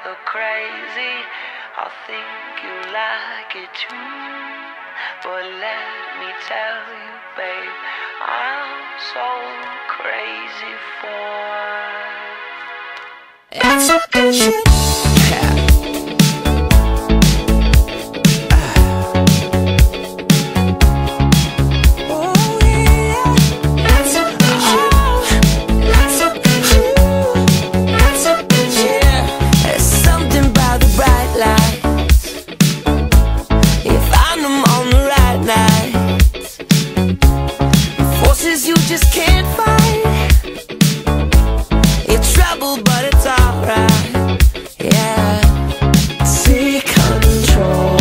look crazy, I think you like it too. But let me tell you, babe, I'm so crazy for It's a good shit. You just can't fight. It's trouble, but it's alright. Yeah. Take control,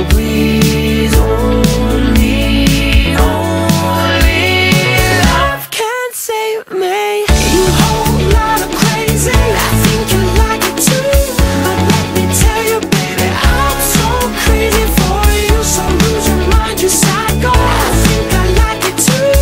please. Only love can save me. You whole lot of crazy. I think you like it too. But let me tell you, baby, I'm so crazy for you. So lose your mind, you psycho. I think I like it too.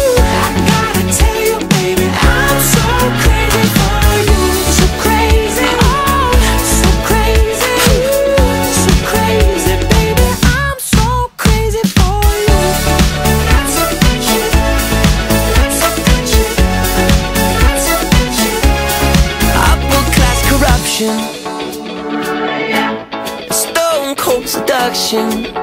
Stone cold seduction.